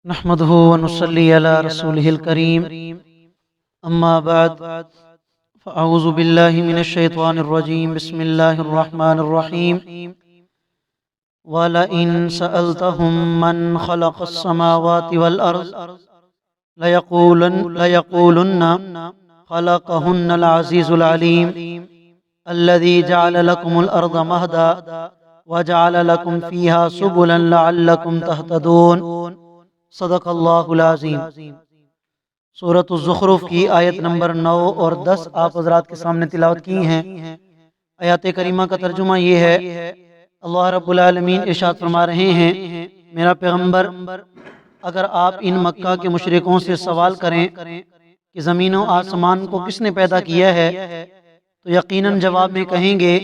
نحمده ونصلي على رسوله الكريم أما بعد فأعوذ بالله من الشيطان الرجيم بسم الله الرحمن الرحيم ولئن سألتهم من خلق السماوات والأرض ليقولن خلقهن العزيز العليم الذي جعل لكم الأرض مهدا وجعل لكم فيها سبلا لعلكم تهتدون صدق اللہ العظیم۔ سورۃ الزخرف کی آیت نمبر 9 اور 10 آپ حضرات کے سامنے تلاوت کی ہیں۔ آیات کریمہ کا ترجمہ یہ ہے، اللہ رب العالمین ارشاد فرما رہے ہیں، میرا پیغمبر اگر آپ ان مکہ کے مشرکوں سے سوال کریں کہ زمین و آسمان کو کس نے پیدا کیا ہے، تو یقیناً جواب میں کہیں گے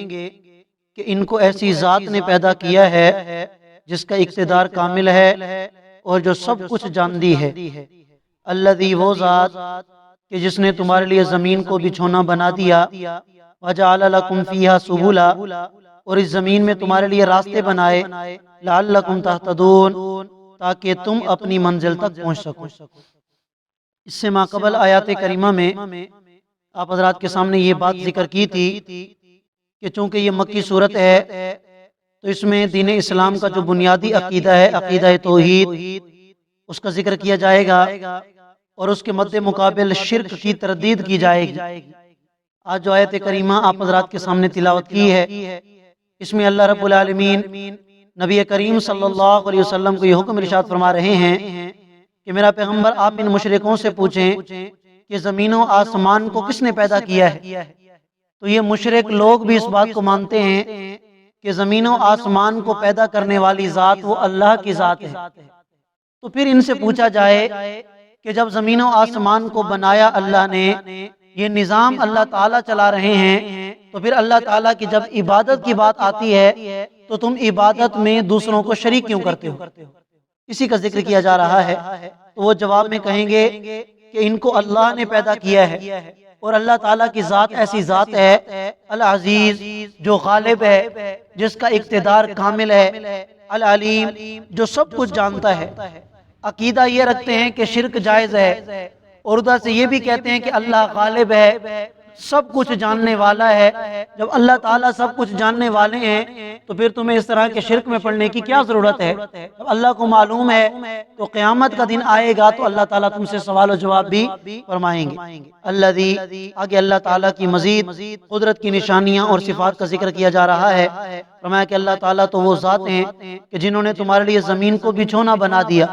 کہ ان کو ایسی ذات نے پیدا کیا ہے جس کا اقتدار کامل ہے اور جو سب کچھ جانتی ہے۔ الذی وہ ذات کہ جس نے تمہارے لیے زمین کو بچھونا بنا دیا، وجعل لکم فیہا سبلا اور اس زمین میں تمہارے لیے راستے بنائے، لعلکم تہتدون تاکہ تم اپنی منزل تک پہنچ سکو۔ اس سے ماقبل آیات کریمہ میں آپ حضرات کے سامنے یہ بات ذکر کی تھی کہ چونکہ یہ مکی صورت ہے تو اس میں دین اسلام کا جو بنیادی عقیدہ ہے، عقیدہ توحید، اس کا ذکر کیا جائے گا اور اس کے مد مقابل شرک کی تردید کی جائے گی۔ آج جو آیت کریمہ آپ حضرات کے سامنے تلاوت کی ہے، اس میں اللہ رب العالمین نبی کریم صلی اللہ علیہ وسلم کو یہ حکم ارشاد فرما رہے ہیں کہ میرا پیغمبر آپ ان مشرکوں سے پوچھیں کہ زمین و آسمان کو کس نے پیدا کیا ہے۔ تو یہ مشرک لوگ بھی اس بات کو مانتے ہیں کہ زمین و آسمان کو پیدا کرنے والی ذات وہ اللہ کی ذات ہے۔ تو پھر ان سے پوچھا جائے کہ جب زمین و آسمان کو بنایا اللہ نے، یہ نظام اللہ تعالیٰ چلا رہے ہیں، تو پھر اللہ تعالیٰ کی جب عبادت کی بات آتی ہے تو تم عبادت میں دوسروں کو شریک کیوں کرتے ہو؟ اسی کا ذکر کیا جا رہا ہے۔ تو وہ جواب میں کہیں گے کہ ان کو اللہ نے پیدا کیا ہے اور اللہ تعالیٰ کی ذات ایسی ذات ہے، العزیز جو غالب ہے، جس کا اقتدار کامل ہے، العلیم جو سب کچھ جانتا ہے۔ عقیدہ یہ رکھتے ہیں کہ شرک جائز ہے، اور ادھر سے یہ بھی کہتے ہیں کہ اللہ غالب ہے، سب کچھ جاننے والا ہے۔ جب اللہ تعالیٰ سب کچھ جاننے والے ہیں تو پھر تمہیں اس طرح کے شرک میں پڑنے کی کیا ضرورت ہے؟ جب اللہ کو معلوم ہے تو قیامت کا دن آئے گا تو اللہ تعالیٰ تم سے سوال و جواب بھی فرمائیں گے۔ الذی آگے اللہ تعالیٰ کی مزید قدرت کی نشانیاں اور صفات کا ذکر کیا جا رہا ہے۔ فرمایا کہ اللہ تعالیٰ تو وہ ذات ہیں کہ جنہوں نے تمہارے لیے زمین کو بچھونا بنا دیا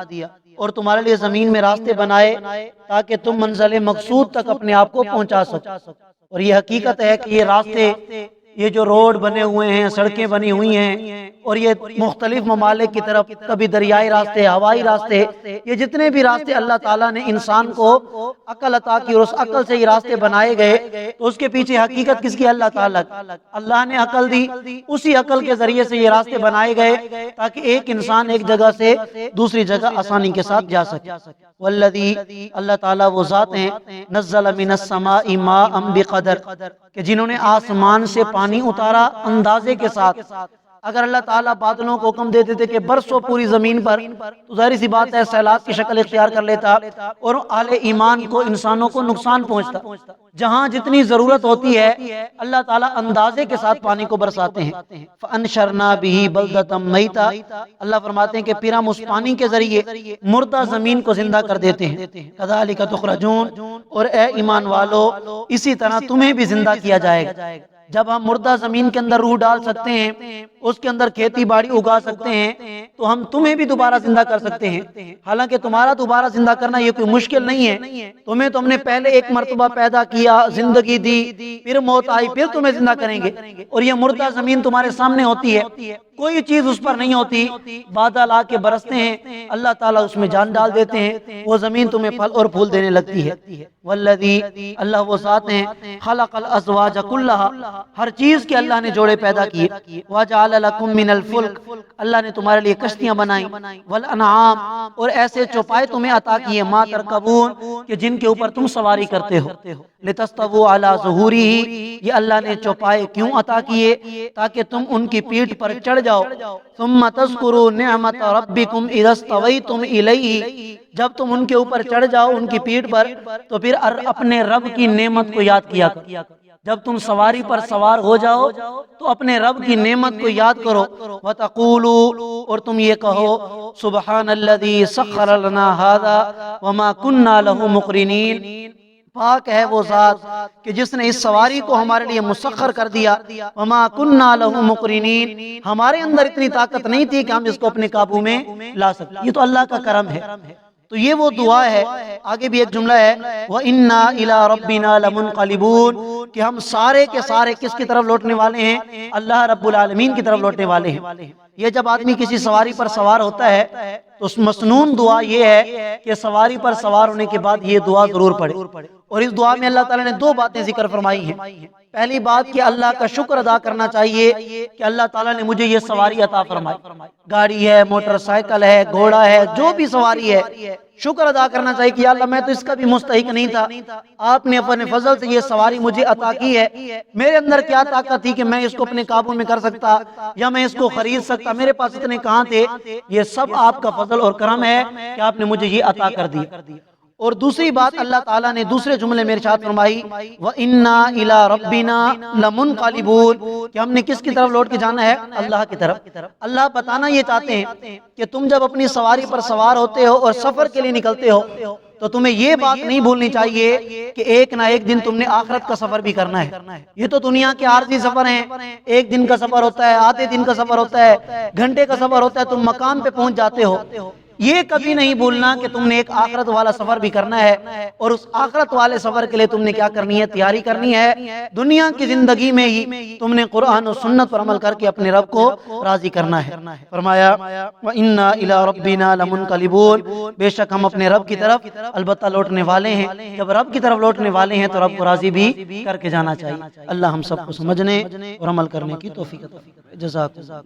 اور تمہارے لیے زمین میں راستے بنائے تاکہ تم منزل مقصود تک اپنے آپ کو پہنچا سکو۔ اور یہ حقیقت ہے کہ یہ راستے، یہ جو روڈ بنے ہوئے ہیں، سڑکیں بنی ہوئی ہیں، اور یہ مختلف ممالک کی طرف کبھی دریائی راستے، ہوائی راستے، یہ جتنے بھی راستے اللہ تعالیٰ نے انسان کو عقل عطا کی اور اس عقل سے یہ راستے بنائے گئے، تو اس کے پیچھے حقیقت کس کی؟ اللہ تعالیٰ۔ اللہ نے عقل دی، اسی عقل کے ذریعے سے یہ راستے بنائے گئے تاکہ ایک انسان ایک جگہ سے دوسری جگہ آسانی کے ساتھ جا سکے۔ والذی اللہ تعالیٰ وہ ذات ہیں، نزل من السماء ماء بقدر کہ جنہوں نے آسمان سے پانی اتارا اندازے کے ساتھ۔ اگر اللہ تعالیٰ بادلوں کو حکم دے دیتے کہ برسو پوری زمین پر، تو ظاہر سی بات ہے سیلاب کی شکل اختیار کر لیتا اور اہل ایمان کو، انسانوں کو نقصان پہنچتا۔ جہاں جتنی ضرورت ہوتی ہے اللہ تعالیٰ اندازے کے ساتھ پانی کو برساتے ہیں۔ فَأَنشَرْنَا بِهِ بَلْدَةً مَيْتًا اللہ فرماتے ہیں کہ پھر ہم اس پانی کے ذریعے مردہ زمین کو زندہ کر دیتے ہیں۔ كَذَلِكَ تُخْرَجُونَ اور اے ایمان والو اسی طرح تمہیں بھی زندہ کیا جائے گا۔ جب ہم مردہ زمین کے اندر روح ڈال سکتے ہیں، اس کے اندر کھیتی باڑی اگا سکتے ہیں، تو ہم تمہیں بھی دوبارہ زندہ کر سکتے ہیں۔ حالانکہ تمہارا دوبارہ زندہ کرنا یہ کوئی مشکل نہیں ہے، تمہیں تو ہم نے پہلے ایک مرتبہ پیدا کیا، زندگی دی، پھر موت آئی، پھر تمہیں زندہ کریں گے۔ اور یہ مردہ زمین تمہارے سامنے ہوتی ہے، کوئی چیز اس پر نہیں ہوتی، بادل آ کے برستے ہیں، اللہ تعالیٰ اس میں جان ڈال دیتے ہیں، وہ زمین تمہیں پھل اور پھول دینے لگتی ہے۔ والذی اللہ وہ ذات ہیں، خلق الازواج کلھا ہر چیز کے اللہ نے جوڑے پیدا کیے، وجعل وَجَعَلَ لَكُم مِّنَ الْفُلْكِ، اللہ نے تمہارے لیے کشتیاں بنائیں، وَالْأَنْعَامَ، اور ایسے چوپائے تمہیں عطا کیے، مَا تَرْكَبُونَ، کہ جن کے اوپر تم سواری کرتے ہو، لِتَسْتَوُوا عَلَى ظُهُورِهِ، یہ اللہ نے چوپائے کیوں عطا کیے؟ تاکہ تم ان کی پیٹھ پر چڑھ جاؤ، ثُمَّ تَذْكُرُوا نِعْمَةَ رَبِّكُمْ إِذَا اسْتَوَيْتُمْ إِلَيْهِ، جب تم ان کے اوپر چڑھ جاؤ ان کی پیٹھ پر تو پھر اپنے رب کی نعمت کو یاد کیا کرو۔ جب تم سواری پر سوار ہو جاؤ تو اپنے رب کی نعمت کو یاد کرو، وَتَقُولُوا، اور تم یہ کہو، سُبْحَانَ الَّذِي سَخَّرَ لَنَا هَذَا وَمَا كُنَّا لَهُ مُقْرِنِينَ، پاک ہے وہ ذات کہ جس نے اس سواری کو ہمارے لیے مسخر کر دیا، وَمَا كُنَّا لَهُ مُقْرِنِينَ، ہمارے اندر اتنی طاقت نہیں تھی کہ ہم اس کو اپنے قابو میں لا سکتے۔ یہ تو اللہ کا کرم ہے۔ تو یہ وہ دعا ہے۔ آگے بھی ایک جملہ ہے، وَإِنَّا إِلَىٰ رَبِّنَا لَمُنْقَلِبُونَ، کہ ہم سارے کے سارے کس کی طرف لوٹنے والے ہیں؟ اللہ رب العالمین کی طرف لوٹنے والے ہیں۔ یہ جب آدمی کسی سواری پر سوار ہوتا ہے تو اس مسنون دعا یہ ہے کہ سواری پر سوار ہونے کے بعد یہ دعا ضرور پڑھے، اور اس دعا میں اللہ تعالیٰ نے دو باتیں ذکر فرمائی ہیں۔ پہلی بات کہ اللہ کا شکر ادا کرنا چاہیے کہ اللہ تعالیٰ نے مجھے یہ سواری عطا فرمائی، گاڑی ہے، موٹر سائیکل ہے، گھوڑا ہے، جو بھی سواری ہے، شکر ادا کرنا چاہیے کہ اللہ میں تو اس کا بھی مستحق نہیں تھا، آپ نے اپنے فضل سے یہ سواری مجھے عطا کی ہے، میرے اندر کیا طاقت تھی کہ میں اس کو اپنے قابو میں کر سکتا یا میں اس کو خرید سکتا، میرے پاس اتنے کہاں تھے؟ یہ سب آپ کا فضل اور کرم ہے کہ آپ نے مجھے یہ عطا کر دیا۔ اور دوسری بات اللہ تعالیٰ نے دوسرے جملے میں ارشاد فرمائی، وَإِنَّا إِلَىٰ رَبِّنَا لَمُنْقَلِبُونَ، کہ ہم نے کس کی طرف لوٹ کے جانا ہے؟ اللہ کی طرف۔ اللہ بتانا یہ چاہتے ہیں کہ تم جب اپنی سواری پر سوار ہوتے ہو اور سفر کے لیے نکلتے ہو تو تمہیں یہ بات نہیں بھولنی چاہیے کہ ایک نہ ایک دن تم نے آخرت کا سفر بھی کرنا ہے۔ یہ تو دنیا کے عارضی سفر ہیں، ایک دن کا سفر ہوتا ہے، آدھے دن کا سفر ہوتا ہے، گھنٹے کا سفر ہوتا ہے، تم مقام پہ پہنچ جاتے ہو۔ یہ کبھی نہیں بھولنا کہ تم نے ایک آخرت والا سفر بھی کرنا ہے، اور اس آخرت والے سفر کے لیے تم نے کیا کرنی ہے؟ تیاری کرنی ہے۔ دنیا کی زندگی میں ہی تم نے قرآن و سنت پر عمل کر کے اپنے رب کو راضی کرنا ہے۔ فرمایا وَإِنَّا إِلَىٰ رَبِّنَا لَمُنْقَلِبُونَ، بے شک ہم اپنے رب کی طرف البتہ لوٹنے والے ہیں۔ جب رب کی طرف لوٹنے والے ہیں تو رب کو راضی بھی کر کے جانا چاہیے۔ اللہ ہم سب کو سمجھنے اور عمل کرنے کی توفیق عطا فرمائے۔ جزاک اللہ۔